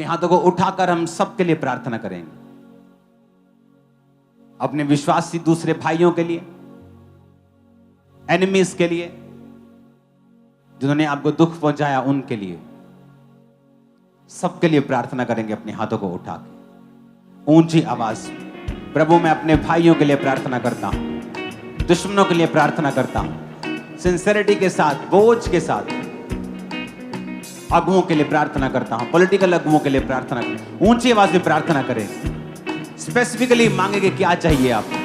हाथों को उठाकर हम सबके लिए प्रार्थना करेंगे, अपने विश्वासी दूसरे भाइयों के लिए, एनिमीज के लिए, जिन्होंने आपको दुख पहुंचाया उनके लिए, सबके लिए प्रार्थना करेंगे। अपने हाथों को उठा के ऊंची आवाज, प्रभु मैं अपने भाइयों के लिए प्रार्थना करता हूं, दुश्मनों के लिए प्रार्थना करता हूं, सिंसेरिटी के साथ, बोझ के साथ अगुओं के लिए प्रार्थना करता हूं, पॉलिटिकल अगुओं के लिए प्रार्थना करता हूं। ऊंची आवाज में प्रार्थना करें, स्पेसिफिकली मांगेंगे क्या चाहिए आपको।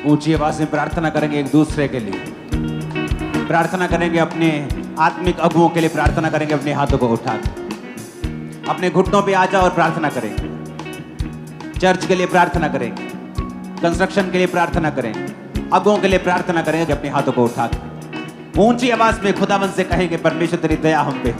ऊंची आवाज में प्रार्थना करेंगे, एक दूसरे के लिए प्रार्थना करेंगे, अपने आत्मिक अगुओं के लिए प्रार्थना करेंगे। अपने हाथों को उठा के अपने घुटनों पे आ जाओ और प्रार्थना करेंगे। चर्च के लिए प्रार्थना करेंगे, कंस्ट्रक्शन के लिए प्रार्थना करेंगे, अगुओं के लिए प्रार्थना करेंगे। अपने हाथों को उठा के ऊंची आवाज में खुदावंद से कहेंगे, परमेश्वर तेरी दया हम पे।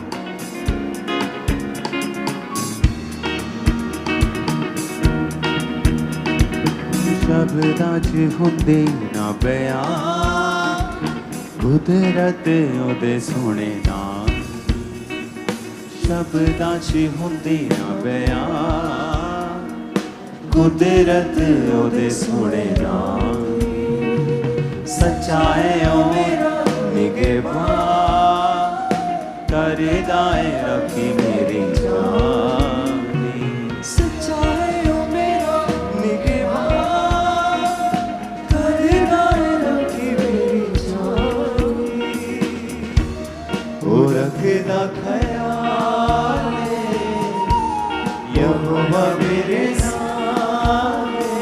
शब्दां च हुंदे ना बयान, कुदरत ओदे सोहणे नाम। शब्दां च हुंदे ना बयान, कुदरत ओदे सोहणे नाम। सच्चाई ओ मेरा निगहबान, करदा है रखी मेरी जान। रखदा ख्याल यहोवा मेरे सामने,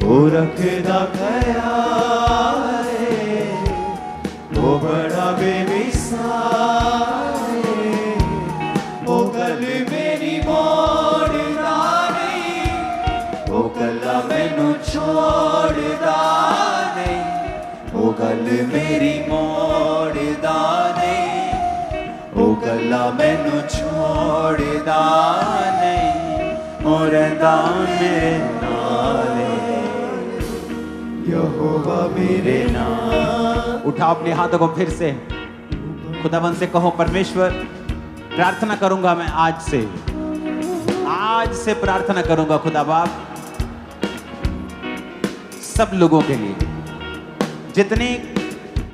ओ रखदा ख्याल वो बड़ा बेमिसाल, ओ गल मेरी मोड़दा नहीं, ओ गल्ला मैनू छोड़दा नहीं, ओ गल मेरी मोड़दा नहीं, ओ गल्ला मैनू छोड़दा नहीं, ओ रहंदा मेरे नाल यहोवा मेरे नाल। उठाओ अपने हाथों को फिर से, खुदावंद से कहो, परमेश्वर प्रार्थना करूंगा मैं आज से प्रार्थना करूंगा खुदा बाप, सब लोगों के लिए, जितने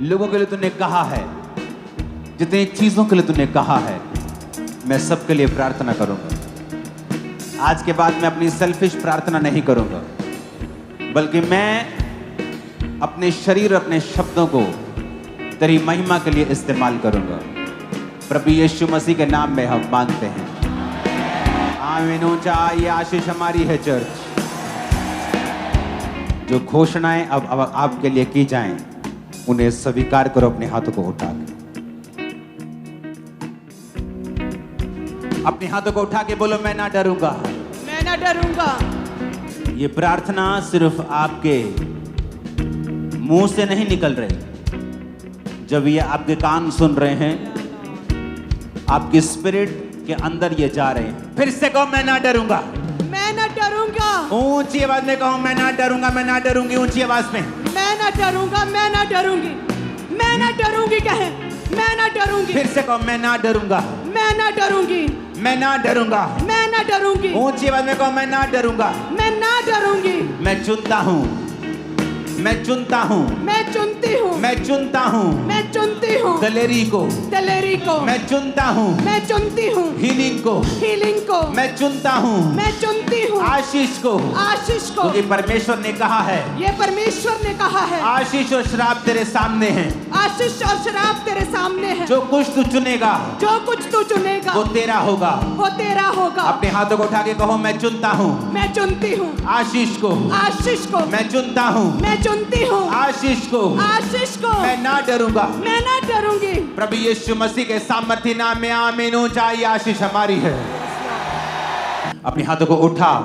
लोगों के लिए तूने कहा है, जितनी चीजों के लिए तूने कहा है, मैं सबके लिए प्रार्थना करूंगा। आज के बाद मैं अपनी सेल्फिश प्रार्थना नहीं करूंगा, बल्कि मैं अपने शरीर, अपने शब्दों को तेरी महिमा के लिए इस्तेमाल करूंगा। प्रभु यीशु मसीह के नाम में हम मांगते हैं, आमीन। ऊंचा ये आशीष हमारी है चर्च। जो घोषणाएं अब आपके लिए की जाएं, उन्हें स्वीकार करो। अपने हाथों को उठा के, अपने हाथों को उठा के बोलो, मैं ना डरूंगा, मैं ना डरूंगा। ये प्रार्थना सिर्फ आपके मुंह से नहीं निकल रही, जब ये आपके कान सुन रहे हैं, आपकी स्पिरिट के अंदर ये जा रहे हैं। फिर से कहो, मैं ना डरूंगा, मैं ना डरूंगा। ऊंची आवाज में कहो, मैं ना डरूंगा, मैं ना डरूंगी। ऊंची आवाज में, मैं ना डरूंगा, मैं ना डरूंगी, मैं ना डरूंगी। कहे, मैं ना डरूंगी। फिर से कहो, मैं ना डरूंगा, मैं ना डरूंगी, मैं ना डरूंगा, मैं ना डरूंगी। ऊंची आवाज में कहो, मैं ना डरूंगा, मैं ना डरूंगी। मैं चुनता हूँ, मैं चुनता हूँ, मैं चुनती हूँ, मैं चुनता हूँ, मैं चुनती हूँ दलेरी को, दलेरी को, मैं चुनता हूँ, मैं चुनती हूँ हीलिंग को, हीलिंग को, मैं चुनता हूँ, मैं चुनती हूँ आशीष को, आशीष को। क्योंकि परमेश्वर ने कहा है, ये परमेश्वर ने कहा है, आशीष और श्राप तेरे सामने हैं, आशीष और शराब तेरे सामने है। जो कुछ तू चुनेगा, जो कुछ तू चुनेगा, वो तेरा होगा, वो तेरा होगा। अपने हाथों को उठा के कहो, मैं चुनता हूँ, मैं चुनती हूँ आशीष को, आशीष को, मैं चुनता हूँ, मैं चुनती हूँ आशीष को, आशीष को, मैं ना डरूंगा, मैं ना डरूंगी। प्रभु यीशु मसीह के सामर्थ्य नाम में आमीन। ऊंचा ये आशीष हमारी है। अपने हाथों को उठाओ,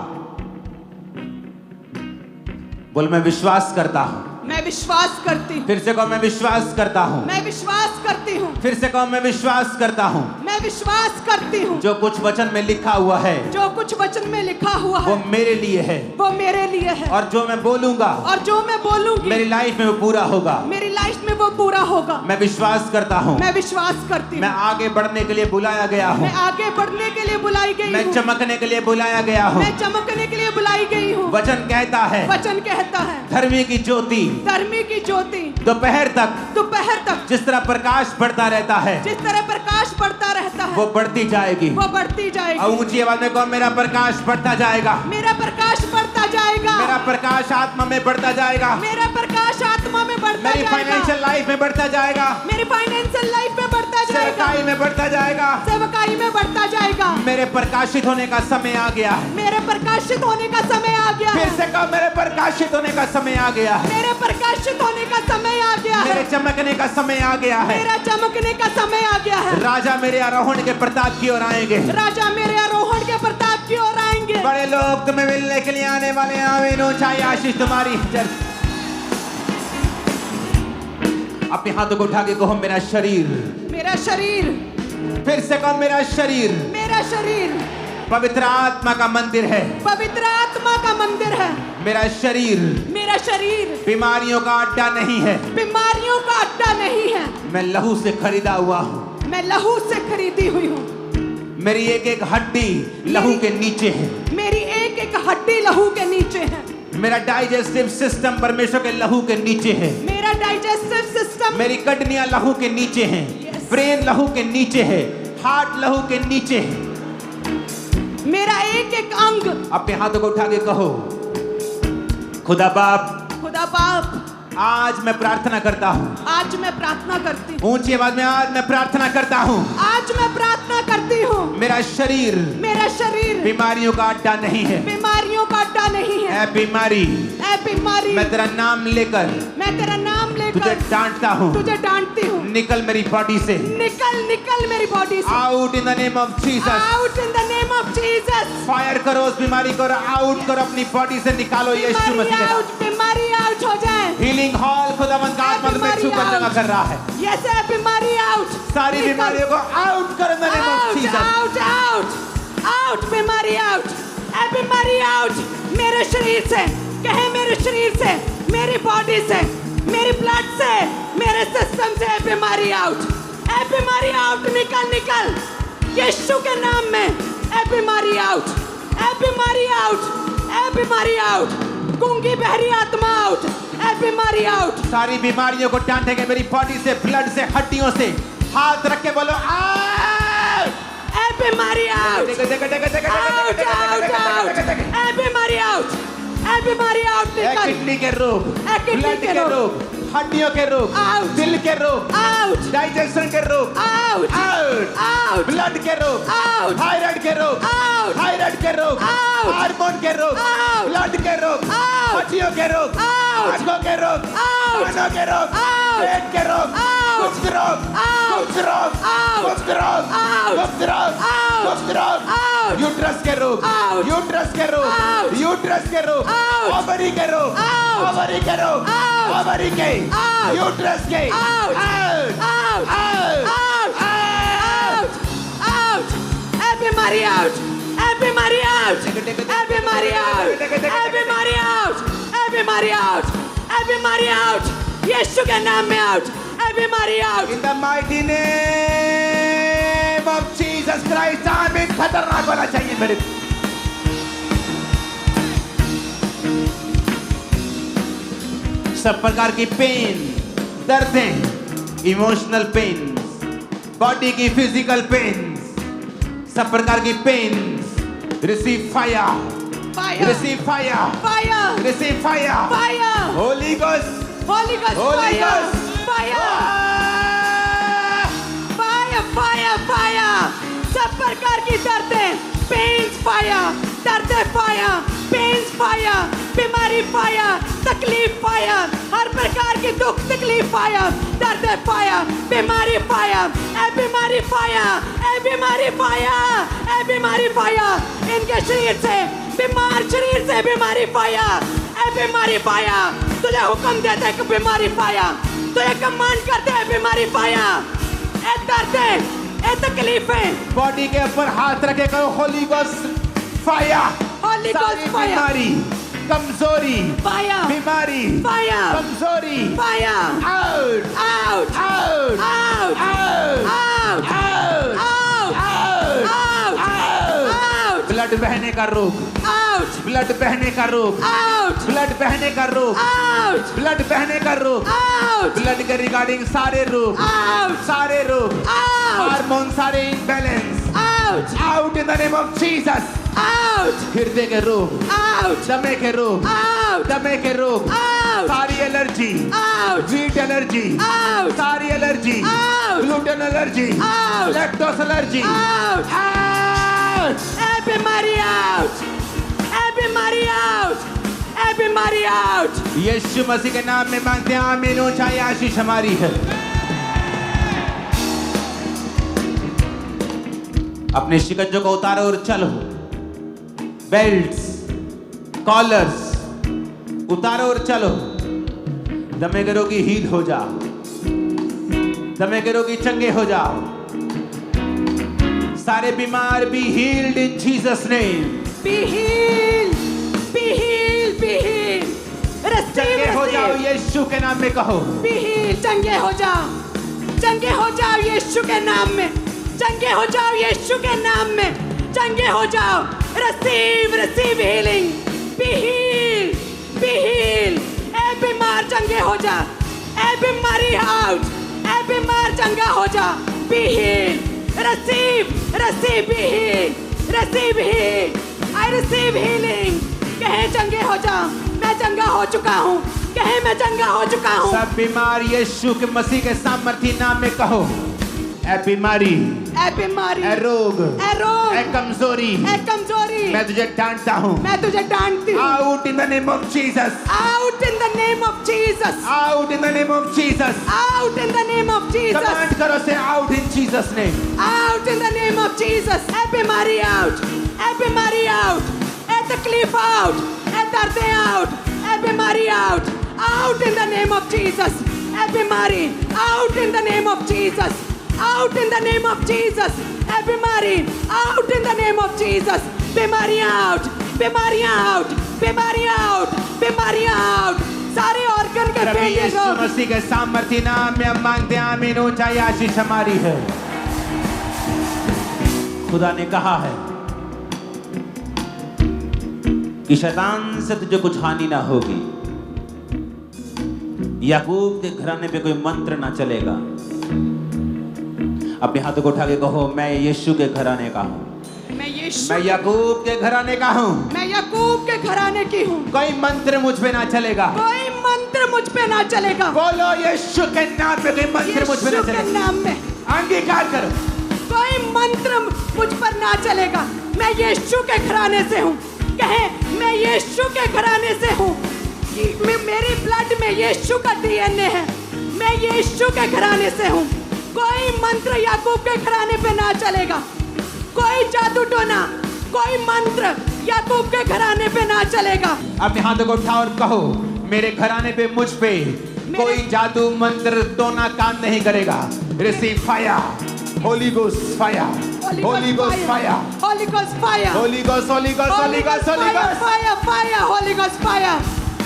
बोल, मैं विश्वास करता हूं मैं विश्वास करती हूँ। फिर से कहो मैं विश्वास करता हूँ। मैं विश्वास करती हूँ। फिर से कहो मैं विश्वास करता हूँ। मैं विश्वास करती हूँ। जो कुछ वचन में लिखा हुआ है जो कुछ वचन में लिखा हुआ वो है मेरे लिए है, वो मेरे लिए है। और जो मैं बोलूंगा और जो मैं बोलूंगी मेरी लाइफ में वो पूरा होगा। मेरी लाइफ में वो पूरा होगा। मैं विश्वास करता हूँ। मैं विश्वास करती मैं हूँ। आगे बढ़ने के लिए बुलाया गया हूँ। मैं आगे बढ़ने के लिए बुलाई गई मैं हूँ। चमकने के लिए बुलाया गया हूँ। मैं चमकने के लिए बुलाई गई हूँ। वचन कहता है वचन कहता है धर्मी की ज्योति धर्मी की ज्योति दोपहर तक दोपहर तक जिस तरह प्रकाश बढ़ता रहता है जिस तरह प्रकाश बढ़ता रहता है वो बढ़ती जाएगी। वो बढ़ती और जाएगी। ऊंची आवाज में कहो मेरा प्रकाश बढ़ता जाएगा। मेरा प्रकाश बढ़ता जाएगा। मेरा प्रकाश आत्मा में बढ़ता जाएगा। मेरा प्रकाश आत्मा में बढ़ता मेरी जाएगा। फाइनेंशियल लाइफ में बढ़ता जाएगा। मेरी फाइनेंशियल लाइफ में बढ़ता जाएगा। सेवकाई में बढ़ता जाएगा। सेवकाई में बढ़ता जाएगा। मेरे प्रकाशित होने का समय आ गया है। मेरे प्रकाशित होने का समय आ गया फिर है। से कहो मेरे प्रकाशित होने का समय आ गया है। मेरे प्रकाशित होने का समय आ गया है। मेरे चमकने का समय आ गया है। मेरा चमकने का समय आ गया है। राजा मेरे आरोहण के प्रताप की ओर आएंगे। राजा मेरे आरोहण के प्रताप की ओर आएंगे। बड़े लोग तुम्हें मिलने के लिए आने वाले हैं। आमीन। ऊंचाई आशीष तुम्हारी। अपने हाथों को उठा के कहो मेरा शरीर। मेरा शरीर। फिर से कहो मेरा शरीर मेरा शरीर पवित्र आत्मा का मंदिर है। पवित्र आत्मा का मंदिर है। मेरा शरीर मेरा शरीर बीमारियों का अड्डा नहीं है। बीमारियों का अड्डा नहीं है। मैं लहू से खरीदा हुआ हूँ। मैं लहू से खरीदी हुई हूँ। मेरी एक एक हड्डी लहू के नीचे है। मेरी एक एक हड्डी लहू के नीचे है। मेरा डाइजेस्टिव सिस्टम परमेश्वर के लहू के नीचे है। मेरा डाइजेस्टिव सिस्टम मेरी किडनियां लहू के नीचे हैं। Yes. ब्रेन लहू के नीचे है। हार्ट लहू के नीचे है। मेरा एक एक अंग। अपने हाथों को उठा के कहो खुदा बाप खुदा बाप आज मैं प्रार्थना करता हूँ। आज मैं प्रार्थना करती हूँ। ऊंची आवाज में आज मैं प्रार्थना करता हूँ। आज मैं प्रार्थना करती हूँ। मेरा शरीर मेरा शरीर बीमारियों का अड्डा नहीं है। बीमारियों का अड्डा नहीं है। ऐ बीमारी ऐ बीमारी मैं तेरा नाम लेकर मैं तेरा नाम तुझे लेकर डांटता हूँ। तुझे डांटती हूँ। निकल मेरी बॉडी से। निकल निकल मेरी बॉडी से। Out in the name of Jesus. Out in the name of Jesus. Fire करो उस बीमारी को और आउट करो अपनी बॉडी से। निकालो यीशु मसीह के नाम। बीमारी आउट हो जाए। हीलिंग हॉल खुदावंद का आत्मा में छूकर जगह कर रहा है। यस है बीमारी आउट। सारी बीमारियों को आउट करो in the name of Jesus. Out out out बीमारी आउट। ए बीमारी आउट मेरे शरीर से। कहे मेरे शरीर से मेरी बॉडी से मेरी ब्लड से मेरे सिस्टम से बीमारी आउट। ए बीमारी आउट निकल निकल यीशु के नाम में। ए बीमारी आउट। ए बीमारी आउट। ए बीमारी आउट। गूंगी बहरी आत्मा आउट। ए बीमारी आउट। सारी बीमारियों को डांटेंगे मेरी बॉडी से, ब्लड से, हड्डियों से। हाथ रख के बोलो आउट। ए बीमारी आउट। Out out out. ए बीमारी आउट। ए बीमारी आउट निकल। किडनी के रोग, किडनी ब्लड के के रोग, हड्डियों के रोग, आउट। दिल के रोग, आउट डाइजेशन के रोग, आउट आउट, आउट ब्लड के रोग, आउट। थायराइड के रोग, आउट। थायराइड के रोग, आउट। हार्मोन के रोग, आउट। ब्लड के रोग, आउट। हड्डियों के रोग, आउट। आंखों के रोग, आउट। कानों के रोग, आउट। पेट के रोग, आउट। कुछ रोग, आउट। कुछ रोग, आउट। कुछ रोग, आउट। कुछ रोग, आउट। कुछ रोग, आउट। यूट्रस के रोग, आउट। यूट्रस के रोग, आउट। यूट्रस के रोग, आउट। ओवरी के रोग, आउट। ओवरी के रोग, आउट। ओवरी के, आउट। यूट्रस के, out. Out, out out, out out out. ए बीमारी आउट। ए बीमारी आउट। ए बीमारी आउट। ए बीमारी आउट। ए बीमारी आउट। ए बीमारी आउट यीशु के नाम में आउट। ए बीमारी out. In the mighty name of Jesus Christ, आमीन। खतरनाक होना चाहिए मेरे। सब प्रकार की पेन, दर्दें, इमोशनल पेन, बॉडी की फिजिकल पेन, सब प्रकार की pain, receive fire, fire receive fire, fire receive fire, fire holy ghost, holy ghost holy fire ghost, fire fire fire fire. सब प्रकार की दर्दें, पेन्स फायर, दर्दें फायर, पेन्स फायर, बीमारी फायर, तकलीफ फायर, हर प्रकार की दुख तकलीफ फायर, दर्दें फायर, बीमारी फायर, ए बीमारी फायर, ए बीमारी फायर, ए बीमारी फायर। इनके शरीर से बीमार शरीर से बीमारी फायर, ए बीमारी फाया, तुझे हुक्म देते हैं कि बीमारी फाया, तुझे कमांड करते हैं बीमारी फाया। ए दर्द, ए तकलीफें, बॉडी के ऊपर हाथ रखे करो होली गोस्ट फाया। होली गोस्ट फाया, बीमारी, कमजोरी, फाया, बीमारी, फाया, कमजोरी, फाया, out, out, out, out, out, out, out, out, out, out, out, blood बहने का रोग, आउट, ब्लड बहने का रोग, आउट, ब्लड बहने का रोग, आउट, ब्लड बहने का रोग, आउट, ब्लड के रिगार्डिंग सारे रोग, आउट, सारे रोग, आउट, हार्मोन सारे imbalance, out, out in the name of Jesus. Out, हृदय के रोग, आउट, दमे के रोग, आउट, दमे के रोग, आउट, सारी allergy, out, wheat allergy, out, सारी allergy, out, gluten allergy, out, lactose allergy, out, out, ए बीमारी आउट, ए बीमारी आउट, ए बीमारी आउट। यीशु मसीह के नाम में मांगते हैं, आमीन। ऊंचाई आशीष हमारी है। अपने शिकंजों को उतारो और चलो। बेल्ट्स, कॉलर्स उतारो और चलो। दमे के रोगी हील हो जाओ, दमे के रोगी चंगे हो जाओ। सारे बीमार be healed in Jesus name. Be healed, be healed, be healed. Receive, चंगे हो जाओ receive. यीशु के नाम में कहो। Be healed, चंगे हो जाओ, चंगे हो जाओ यीशु के नाम में, चंगे हो जाओ यीशु के नाम में, चंगे हो जाओ। Receive, receive healing. Be healed, be healed. ए बीमार चंगे हो जा, ए बीमारी आउट, ए बीमार चंगा हो जा। Be healed. Receive, receive, be healed. Receive heal. I receive healing. कहे चंगे हो जा, मैं चंगा हो चुका हूँ, कहे मैं चंगा हो चुका हूँ। सब बीमार यीशु के मसीह के सामर्थी नाम में कहो। ए बीमारी, ए बीमारी, ए रोग, ए रोग, ए कमजोरी, ए कमजोरी, मैं तुझे डांटता हूँ। मैं तुझे डांटती हूँ। Out in the name of Jesus, Out in the name of Jesus. Out in the name of Jesus. Out in the name of Jesus. Command करो से out in Jesus name. Out in the name of Jesus. ए बीमारी out, ए बीमारी out, ए तकलीफ out, ए दर्द out, ए बीमारी out. Out in the name of Jesus. ए बीमारी out in the name of Jesus. Out in the name of Jesus. ए बीमारी out in the name of Jesus. बीमारी out, बीमारी out, बीमारी out, बीमारी out. सारे organ के प्रभु failure यीशु रोग। मसीह के सामर्थी नाम में हम मांगते हैं, आमीन। ऊंचाई आशीष हमारी है। खुदा ने कहा है कि शैतान से तुझे कुछ हानि ना होगी। याकूब के घराने पे कोई मंत्र ना चलेगा। अपने हाथों को उठा के कहो, मैं यीशु के घराने का हूँ, मैं यीशु, मैं याकूब के घराने का हूँ। मैं याकूब के घराने की हूँ। कोई मंत्र मुझ पे ना चलेगा। कोई मंत्र मुझ पे ना चलेगा। बोलो यीशु के नाम पे कोई मंत्र मुझ पे ना यीशु के चलेगा। नाम में अंगीकार करो। कोई मंत्र मुझ पर ना चलेगा। मैं यीशु के घराने से हूँ। कहे मैं यीशु के घराने से हूँ। मेरी ब्लड में यीशु का डीएनए है। मैं यीशु के घराने से हूँ। कोई मंत्र याकूब के घराने पे ना चलेगा। कोई जादू टोना, कोई मंत्र याकूब के घराने पे ना चलेगा। अपने हाथों को उठाओ और कहो, मेरे घराने पे मुझ पे कोई जादू मंत्र टोना काम नहीं करेगा। Receive fire, holy ghost fire, holy ghost fire, holy ghost fire, holy ghost, holy ghost, holy ghost, holy ghost. Fire, fire, holy ghost fire,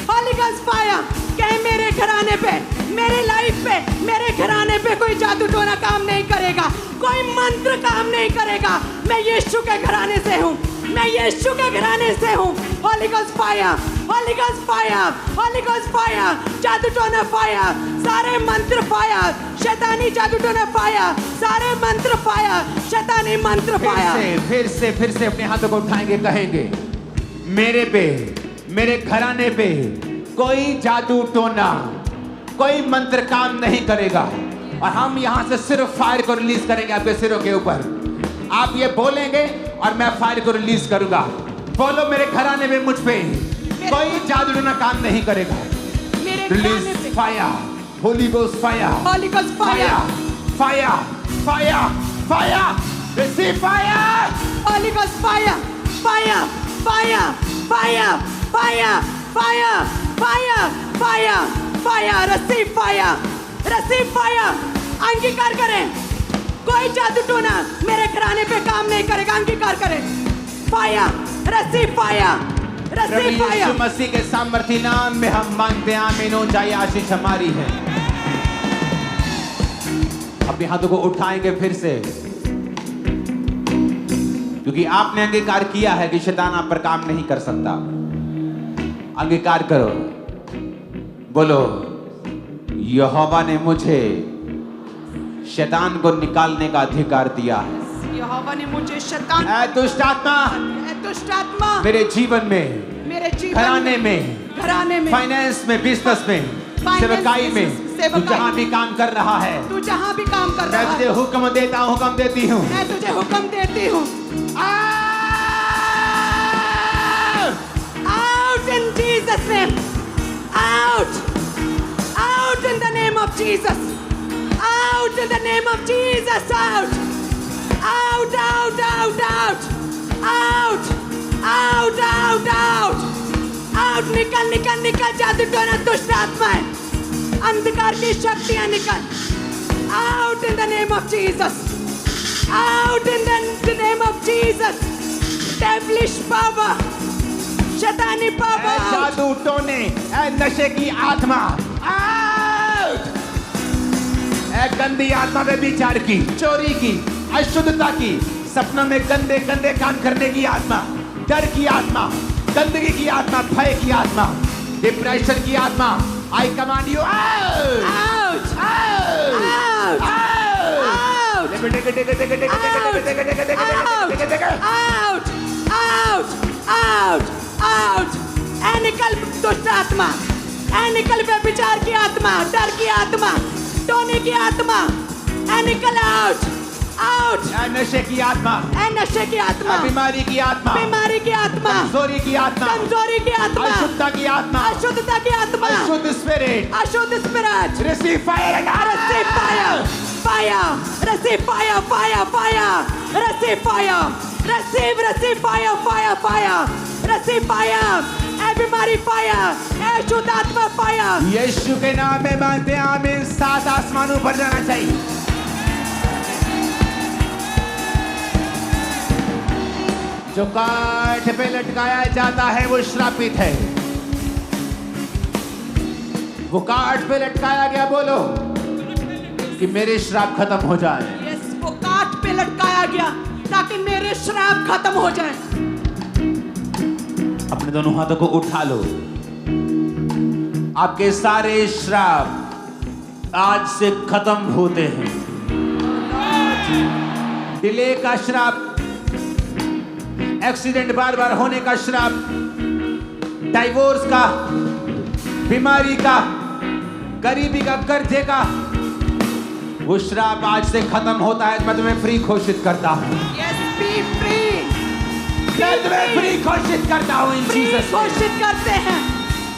holy ghost fire. कहे मेरे घराने पे, मेरे लाइफ पे, मेरे घराने पे कोई जादू टोना काम नहीं करेगा। कोई मंत्र काम नहीं करेगा। मैं यीशु के घराने से हूँ। मैं यीशु के घराने से हूँ। Holi ghost fire, holy ghost fire, holy ghost fire, जादू टोना फायर, सारे मंत्र फायर, शैतानी जादू टोना फायर, सारे मंत्र फायर, शैतानी मंत्र फायर। फिर से अपने हाथों को उठाएंगे, कहेंगे मेरे पे, मेरे घराने पे कोई जादू टोना, कोई मंत्र काम नहीं करेगा। और हम यहाँ से सिर्फ फायर को रिलीज करेंगे आपके सिरों के ऊपर। आप ये बोलेंगे और मैं फायर को रिलीज करूंगा। बोलो, मेरे घराने में मुझ पे कोई जादू टोना काम नहीं करेगा। Release fire, holy ghost fire, holy ghost fire, fire, fire, fire, receive fire, holy ghost fire, fire, fire, fire, fire, fire, fire, fire, fire, receive fire, receive fire. अंगीकार करें, कोई जादू टोना मेरे घराने पे काम नहीं करेगा, अंगीकार करें. Fire, receive fire, प्रभु receive यीशु fire. मसीह के सामर्थी नाम में हम मांगते हैं, आमीन हो जाए, आशीष हमारी है. अपने हाथों को उठाएंगे फिर से, क्योंकि आपने अंगीकार किया है कि शैतान आप पर काम नहीं कर सकता. अंगीकार करो, बोलो, यहोवा ने मुझे शैतान को निकालने का अधिकार दिया है. यहोवा ने मुझे शैतान, ऐ दुष्ट आत्मा, दुष्ट आत्मा मेरे जीवन में, मेरे जीवन घराने में, फाइनेंस में, बिजनेस में, सेवकाई में, तू जहां भी काम कर रहा है, तू जहां भी काम कर रहा मैं तुझे हुक्म देता हूं, हुक्म देती हूं, मैं तुझे हुक्म देती हूँ. Out in Jesus' name. Out. Out in the name of Jesus. Out in the name of Jesus. Out. Out, out, out, out. Out. Out, out, out. Out. निकल, निकल, निकल. जादू टोना दुष्ट आत्मा है. अंधकार की शक्तियां निकल. Out in the name of Jesus. Out in the name of Jesus. Devilish power. शैतानी पावर. ऐ जादू टोने, ऐ नशे की आत्मा, आउट! ऐ गंदी आत्मा व्यभिचार की, चोरी की, अशुद्धता की, सपनों में गंदे गंदे काम करने की आत्मा, डर की आत्मा, गंदगी की आत्मा, भय की आत्मा, डिप्रेशन की आत्मा, आई command you out! Out. Out! Out. Out! Out. Out. Out. Out. ऐ निकल दुष्ट आत्मा, ऐ निकल व्यभिचार की आत्मा, डर की आत्मा, टोने की आत्मा, ऐ निकल आउट. Out. ऐ नशे की आत्मा, ऐ नशे की आत्मा, बीमारी की आत्मा, बीमारी की आत्मा, कमजोरी की आत्मा, कमजोरी की आत्मा, अशुद्धता की आत्मा, अशुद्धता की आत्मा, अशुद्ध स्पिरिट, अशुद्ध spirit. Receive fire, Receive fire, fire, receive fire, fire, fire, receive fire, receive fire, fire, fire, receive fire, every body fire, अशुद्ध आत्मा fire. यीशु के नाम में मांगते हैं, आमीन. 7 आसमानों पर जाना चाहिए. जो काठ पे लटकाया जाता है वो श्रापित है. वो काठ पे लटकाया गया, बोलो कि मेरे श्राप खत्म हो जाए. Yes, वो काठ पे लटकाया गया ताकि मेरे श्राप खत्म हो जाए. अपने दोनों हाथों को उठा लो. आपके सारे श्राप आज से खत्म होते हैं. डिले का श्राप, एक्सीडेंट बार बार होने का श्राप, डाइवोर्स का, बीमारी का, गरीबी का, कर्जे का, वो श्राप आज से खत्म होता है. मैं तुम्हें फ्री घोषित करता हूं. Yes, be free. मैं तुम्हें फ्री घोषित करता हूं. इन Free जीसस घोषित करते हैं.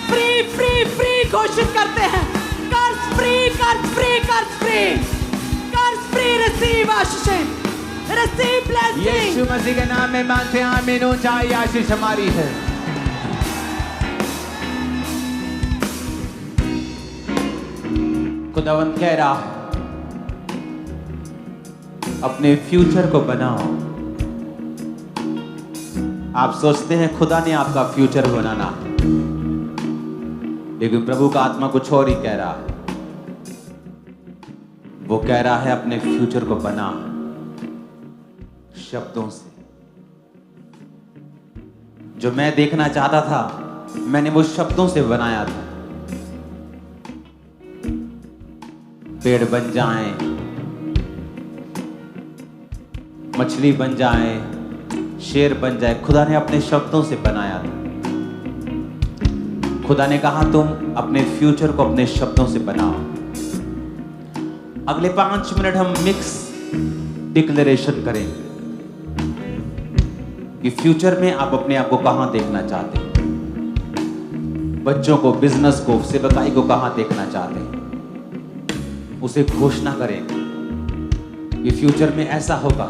Free, free, free घोषित करते हैं. कर्ज free, कर्ज free, कर्ज free. कर्ज free, receive आशीषें. Receive blessing. यीशु मसीह के नाम में मांगते हैं, आमीन हो जाए, आशीष हमारी है. खुदावंद कह रहा है, अपने फ्यूचर को बनाओ. आप सोचते हैं खुदा ने आपका फ्यूचर बनाना, लेकिन प्रभु का आत्मा कुछ और ही कह रहा है. वो कह रहा है अपने फ्यूचर को बना शब्दों से. जो मैं देखना चाहता था, मैंने वो शब्दों से बनाया था. पेड़ बन जाएं, मछली बन जाए, शेर बन जाए, खुदा ने अपने शब्दों से बनाया था. खुदा ने कहा तुम अपने फ्यूचर को अपने शब्दों से बनाओ. अगले 5 मिनट हम मिक्स डिक्लेरेशन करेंगे कि फ्यूचर में आप अपने आप को कहां देखना चाहते हैं. बच्चों को, बिजनेस को, सेवकाई को कहां देखना चाहते हैं, उसे घोषणा करेंगे कि फ्यूचर में ऐसा होगा.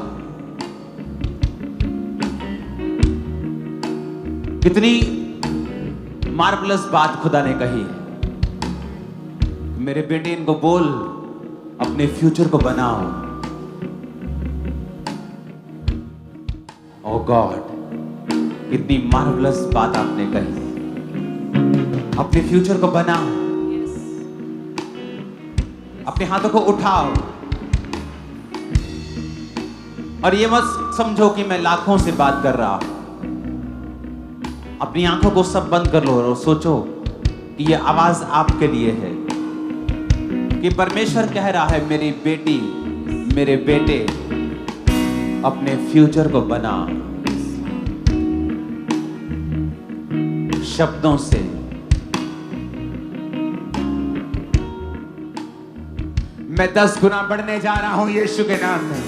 कितनी मार्वलस बात खुदा ने कही है, मेरे बेटे इनको बोल अपने फ्यूचर को बनाओ। ओ गॉड, कितनी मार्वलस बात आपने कही। अपने फ्यूचर को बनाओ, अपने हाथों को उठाओ और ये मत समझो कि मैं लाखों से बात कर रहा हूं। अपनी आंखों को सब बंद कर लो और सोचो कि ये आवाज आपके लिए है कि परमेश्वर कह रहा है, मेरी बेटी, मेरे बेटे, अपने फ्यूचर को बना शब्दों से। मैं 10 गुना बढ़ने जा रहा हूं यीशु के नाम में।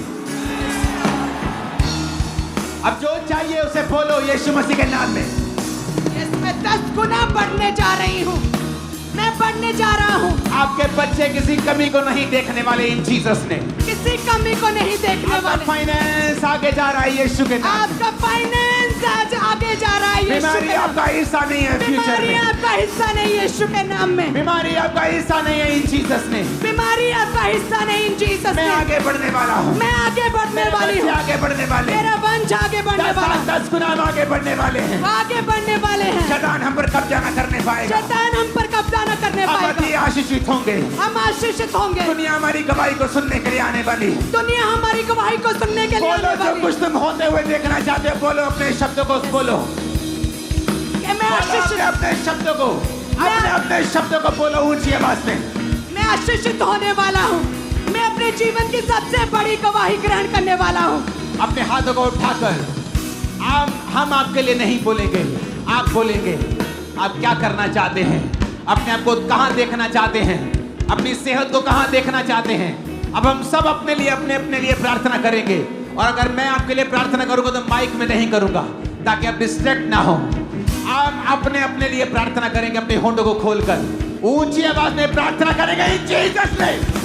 अब जो चाहिए उसे बोलो यीशु मसीह के नाम में। मैं 10 गुना बढ़ने जा रही हूँ, मैं बढ़ने जा रहा हूँ। आपके बच्चे किसी कमी को नहीं देखने वाले इन जीसस ने। किसी कमी को नहीं देखने वाले। फाइनेंस आगे जा रहा है यीशु के नाम। आपका फाइनेंस आज आगे जा रहा है यीशु बीमारी के नाम। आपका हिस्सा नहीं है फ्यूचर बीमारी में। आपका हिस्सा नहीं यीशु के नाम में। बीमारी आपका हिस्सा नहीं है इन जीसस ने। बीमारी आपका हिस्सा नहीं इन जीसस मैं ने। आगे बढ़ने वाला हूँ। मैं आगे बढ़ने वाली हूँ। आगे बढ़ने वाले। मेरा वंश आगे बढ़ने वाला है। 10 गुना हम आगे बढ़ने वाले हैं। आगे बढ़ने वाले हैं। शैतान हम पर कब्जा न करने पाएगा। शैतान हम पर कब्जा न करने अब पाएगा। ये आशीषित होंगे। हम आशीषित होंगे। दुनिया हमारी गवाही को सुनने के लिए आने वाली है। दुनिया हमारी गवाही को सुनने के लिए बोलो आने जो वाली कुछ तुम होते हुए देखना चाहते हो, बोलो अपने शब्दों को बोलो। है। मैं आशीषित, अपने शब्दों को, अपने शब्दों को बोलो ऊंची आवाज में। मैं आशीषित होने वाला हूँ। मैं अपने जीवन की सबसे बड़ी गवाही ग्रहण करने वाला हूँ। अपने हाथों को उठाकर हम आपके लिए नहीं बोलेंगे, आप बोलेंगे। आप क्या करना चाहते हैं, अपने आप को कहां देखना चाहते हैं, अपनी सेहत को कहां देखना चाहते हैं। अब हम सब अपने अपने लिए प्रार्थना करेंगे। और अगर मैं आपके लिए प्रार्थना करूंगा तो माइक में नहीं करूंगा ताकि आप डिस्ट्रैक्ट ना हो। आप अपने लिए प्रार्थना करेंगे, अपने होंठों को खोलकर ऊंची आवाज में प्रार्थना करेंगे इन जीसस नेम।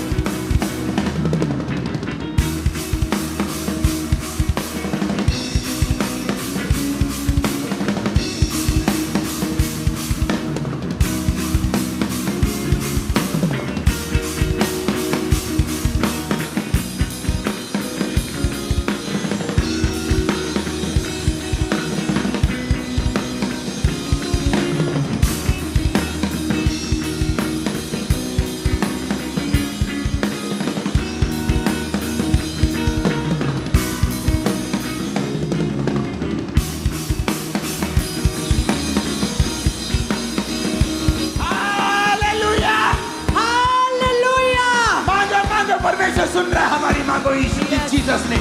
परमेश्वर सुन रहा है हमारी मांगो जीसस ने।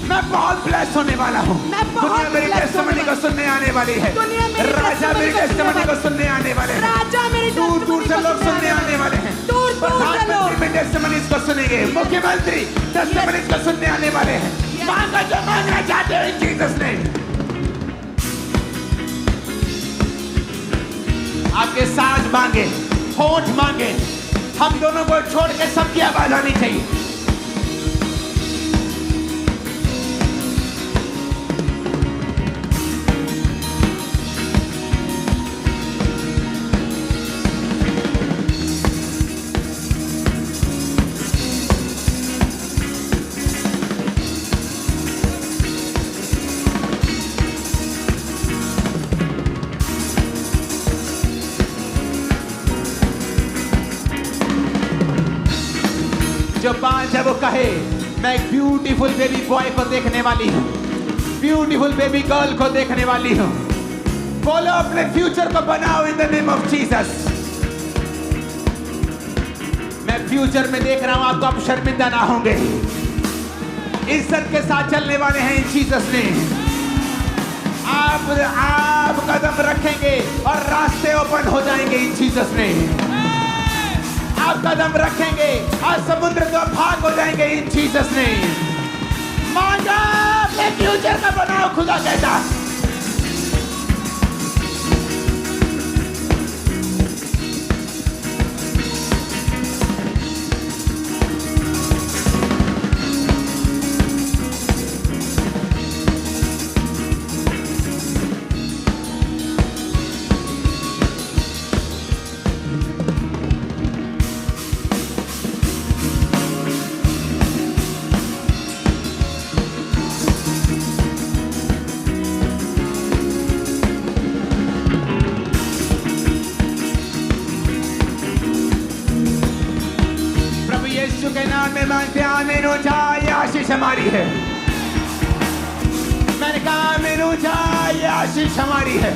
मैं बहुत ब्लेस होने वाला हूँ। दुनिया मेरी टेस्टिमनी को सुनने आने वाली है। राजा मेरी टेस्टिमनी को सुनने आने वाले हैं। दूर दूर से लोग सुनने आने वाले हैं। प्रधानमंत्री में टेस्टिमनीज को सुनेंगे, मुख्यमंत्री टेस्टिमनीज को सुनने आने वाले हैं। मांगो जो मांगना चाहते हो इन जीसस ने। आपके साज मांगे, होंठ मांगे, हम दोनों को छोड़ के सबकी आवाज आनी चाहिए। जो 5 है वो कहे, मैं एक ब्यूटीफुल बेबी बॉय को देखने वाली हूँ, ब्यूटीफुल बेबी गर्ल को देखने वाली हूँ। बोलो अपने फ्यूचर को बनाओ in the name of Jesus. मैं फ्यूचर में देख रहा हूँ आपको, आप शर्मिंदा ना होंगे, इज्जत के साथ चलने वाले हैं इन जीसस ने। आप कदम रखेंगे और रास्ते ओपन हो जाएंगे इन जीसस ने। आप कदम रखेंगे और समुद्र तो भाग हो जाएंगे इन जीसस ने। मांगा अपने फ्यूचर का बनाओ, खुदा कहता। यीशु के नाम में मांगते हैं आमीन ऊंचा, ये आशीष हमारी है। मैंने कहा आमीन ऊंचा, ये आशीष हमारी है।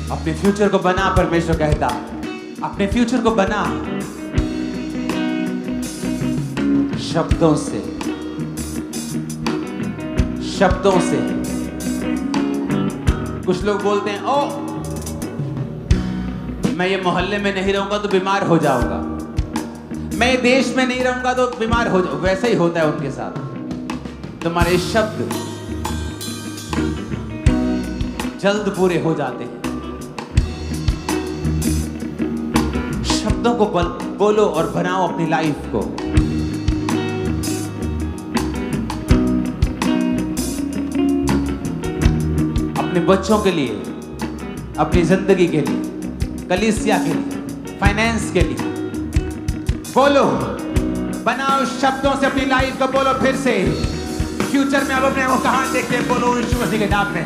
अपने फ्यूचर को बना, परमेश्वर कहता, अपने फ्यूचर को बना शब्दों से, शब्दों से। कुछ लोग बोलते हैं ओ मैं ये मोहल्ले में नहीं रहूंगा तो बीमार हो जाऊंगा, मैं ये देश में नहीं रहूंगा तो बीमार हो जाऊंगा। वैसे ही होता है उनके साथ। तुम्हारे शब्द जल्द पूरे हो जाते हैं। शब्दों को बोलो और बनाओ अपनी लाइफ को। अपने बच्चों के लिए, अपनी जिंदगी के लिए, कलीसिया के लिए, फाइनेंस के लिए बोलो, बनाओ शब्दों से अपनी लाइफ को बोलो। फिर से फ्यूचर में अब अपने को कहां देखते हैं, बोलो यीशु मसीह के नाम में।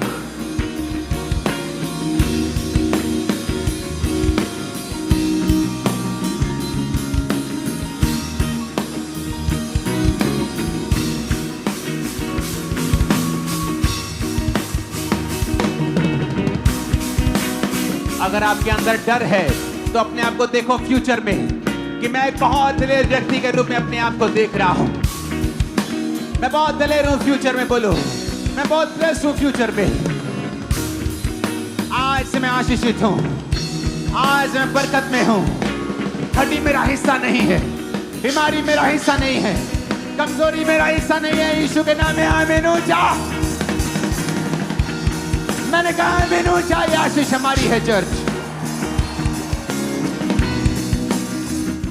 अगर आपके अंदर डर है तो अपने आप को देखो फ्यूचर में कि मैं एक बहुत दलेर व्यक्ति के रूप में अपने आप को देख रहा हूं। मैं बहुत दलेर हूं फ्यूचर में। बोलो मैं बहुत ब्लेस्ड हूं फ्यूचर में। आज से मैं आशीषित हूं, आज मैं बरकत में हूं। हड्डी मेरा हिस्सा नहीं है, बीमारी मेरा हिस्सा नहीं है, कमजोरी मेरा हिस्सा नहीं है। यीशु के नाम में आमीन ऊंचा। मैंने कहा आमीन ऊंचा, ये आशीष हमारी है चर्च।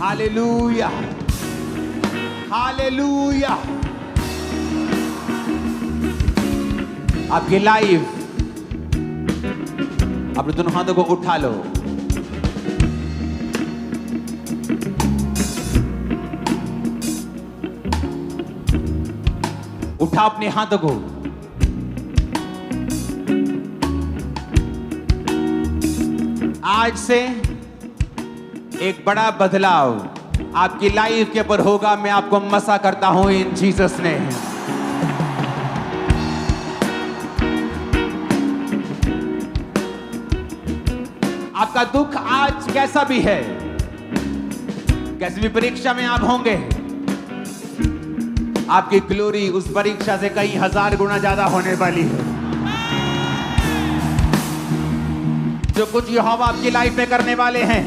Hallelujah, hallelujah. आपकी लाइफ, अपने दोनों हाथों को उठा लो। उठा अपने हाथों को। आज से एक बड़ा बदलाव आपकी लाइफ के ऊपर होगा। मैं आपको मसा करता हूं इन जीसस ने। आपका दुख आज कैसा भी है, कैसी भी परीक्षा में आप होंगे, आपकी ग्लोरी उस परीक्षा से कई हजार गुना ज्यादा होने वाली है। जो कुछ यहोवा आपकी लाइफ में करने वाले हैं,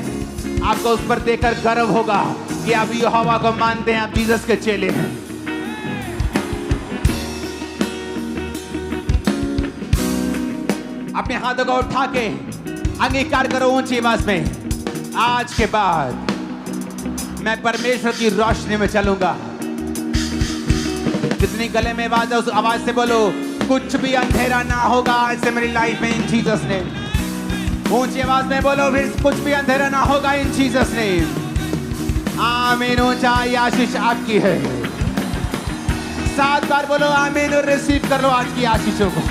आपको उस पर देखकर गर्व होगा कि आप यहोवा को मानते हैं, आप जीसस के चेले हैं। अपने हाथों को उठा के अंगीकार करो ऊंची आवाज में, आज के बाद मैं परमेश्वर की रोशनी में चलूंगा। जितनी गले में आवाज है उस आवाज से बोलो, कुछ भी अंधेरा ना होगा आज से मेरी लाइफ में इन जीसस ने। ऊंची आवाज में बोलो फिर, कुछ भी अंधेरा ना होगा इन जीसस ने। आमीन ऊंचा, ये आशीष आपकी है। 7 बार बोलो आमीन और रिसीव कर लो आज की आशीषों को।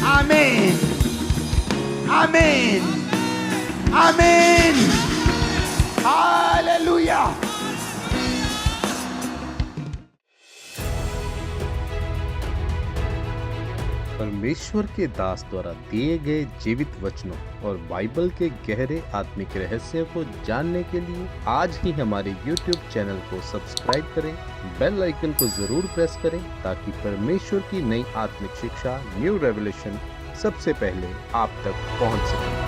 आमीन, आमीन, आमीन, हालेलुया। परमेश्वर के दास द्वारा दिए गए जीवित वचनों और बाइबल के गहरे आत्मिक रहस्यों को जानने के लिए आज ही हमारे YouTube चैनल को सब्सक्राइब करें, बेल आइकन को जरूर प्रेस करें ताकि परमेश्वर की नई आत्मिक शिक्षा, न्यू रेवलेशन सबसे पहले आप तक पहुंच सके।